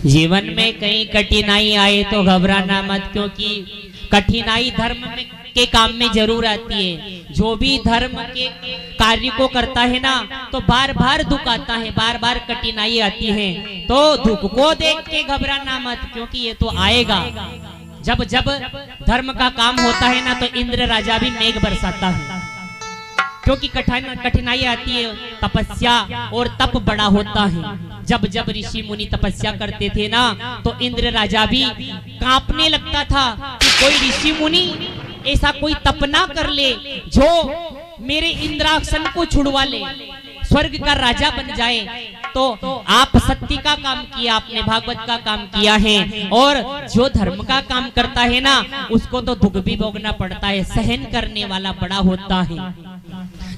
जीवन में कहीं कठिनाई आए तो घबराना मत, क्योंकि कठिनाई धर्म में के काम में जरूर आती है। जो भी धर्म के कार्य को करता है ना, तो बार बार दुख आता है, बार बार कठिनाई आती है। तो दुख को देख के घबराना मत, क्योंकि ये तो आएगा। जब जब धर्म का काम होता है ना, तो इंद्र राजा भी मेघ बरसाता है, क्योंकि कठिनाई आती है। तपस्या और तप बड़ा होता है। जब जब ऋषि मुनि तपस्या करते थे ना, तो इंद्र राजा भी कांपने लगता था कि कोई ऋषि मुनि ऐसा कोई तपना कर ले जो मेरे इंद्रासन को छुड़वा ले, स्वर्ग का राजा बन जाए। तो आप सत्य का काम किया, आपने भागवत का काम किया है। और जो धर्म का काम करता है ना, उसको तो दुख भी भोगना पड़ता है। सहन करने वाला बड़ा होता है,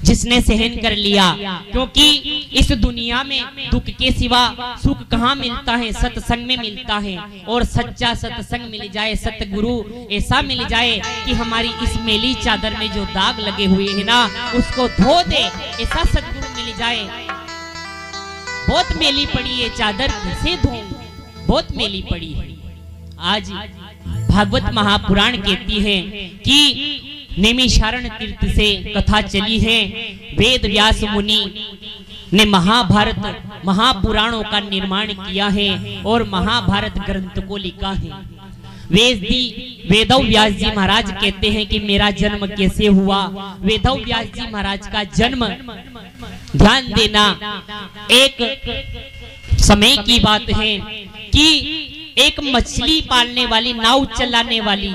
जिसने सहन कर लिया। क्योंकि इस दुनिया में दुख के सिवा सुख कहाँ मिलता है? सत्संग में मिलता है। और सच्चा सत्संग मिल जाए, सतगुरु ऐसा मिल जाए कि हमारी इस मेली चादर में जो दाग लगे हुए हैं ना, उसको धो दे, ऐसा सतगुरु मिल जाए। बहुत मेली पड़ी है चादर, कैसे धोऊं? बहुत मेली पड़ी है। आज भागवत महापुराण कहती है कि नैमिषारण्य तीर्थ से कथा चली है। वेद व्यास मुनि ने महाभारत महापुराणों का निर्माण किया है और महाभारत ग्रंथ को लिखा है। वेदव व्यास जी महाराज कहते हैं कि मेरा जन्म कैसे हुआ। वेदव व्यास जी महाराज का जन्म, ध्यान देना, एक समय की बात है कि एक मछली पालने वाली, नाव चलाने वाली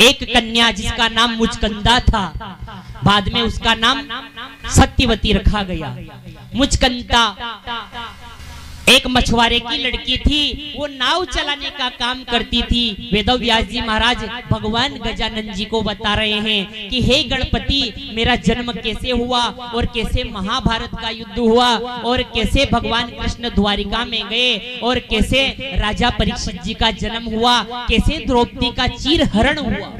एक कन्या, जिसका नाम मुचकंदा था, बाद में उसका नाम सत्यवती रखा गया। मुचकंदा एक मछुआरे की लड़की थी, वो नाव चलाने का काम करती थी। वेदव व्यास जी महाराज भगवान गजानन जी को बता रहे हैं कि हे गणपति, मेरा जन्म कैसे हुआ और कैसे महाभारत का युद्ध हुआ और कैसे भगवान कृष्ण द्वारिका में गए और कैसे राजा परीक्षित जी का जन्म हुआ, कैसे द्रौपदी का चीर हरण हुआ।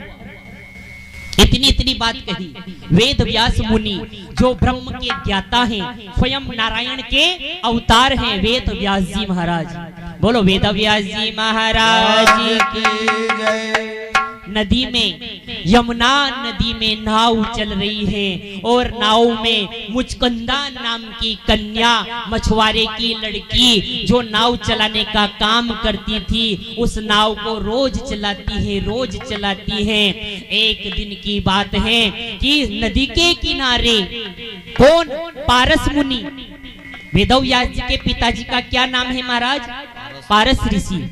इतनी बात कही। वेद व्यास मुनि जो ब्रह्म के ज्ञाता हैं, स्वयं नारायण के अवतार हैं, वेद व्यास जी महाराज। बोलो वेद व्यास जी महाराज की जय। नदी में, यमुना नदी में नाव चल रही है और नाव में मुचकंदा नाम की कन्या, मछुआरे की लड़की, जो नाव चलाने का काम करती थी, उस नाव को रोज चलाती है। एक दिन की बात है कि नदी के किनारे कौन? पारस मुनि। वेदव व्यास जी के पिताजी का क्या नाम है महाराज? पारस ऋषि।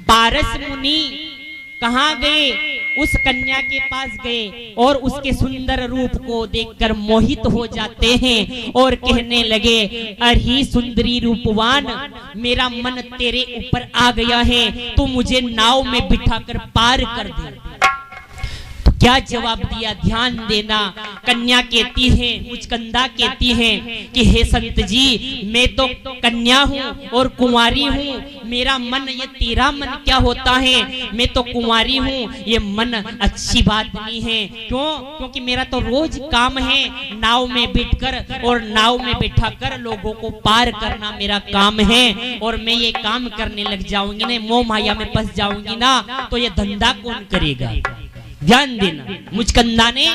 पारस मुनि कहाँ गए? उस कन्या के पास गए और उसके सुंदर रूप को देखकर मोहित हो जाते हैं और कहने लगे, अरे सुंदरी रूपवान, मेरा मन तेरे ऊपर आ गया है, तू मुझे नाव में बिठाकर पार कर दे। तो क्या जवाब दिया? ध्यान देना। कन्या कहती है, मुचकंदा कहती है कि हे संत जी, मैं तो कन्या हूँ और कुंवारी हूँ, मेरा मन, ये तेरा मन क्या होता है? मैं तो कुंवारी हूँ, ये मन अच्छी बात नहीं है। क्यों? क्योंकि मेरा तो रोज काम है नाव में बैठकर और नाव में बैठाकर लोगों को पार करना मेरा काम है। और मैं ये काम करने लग जाऊंगी ना, मोह माया में फंस जाऊंगी ना, तो ये धंधा कौन करेगा? ध्यान देना। मुचकंदा ने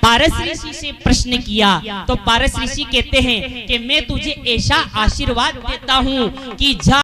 पारस ऋषि से प्रश्न किया, तो पारस ऋषि कहते हैं कि मैं तुझे ऐसा आशीर्वाद देता हूँ कि जा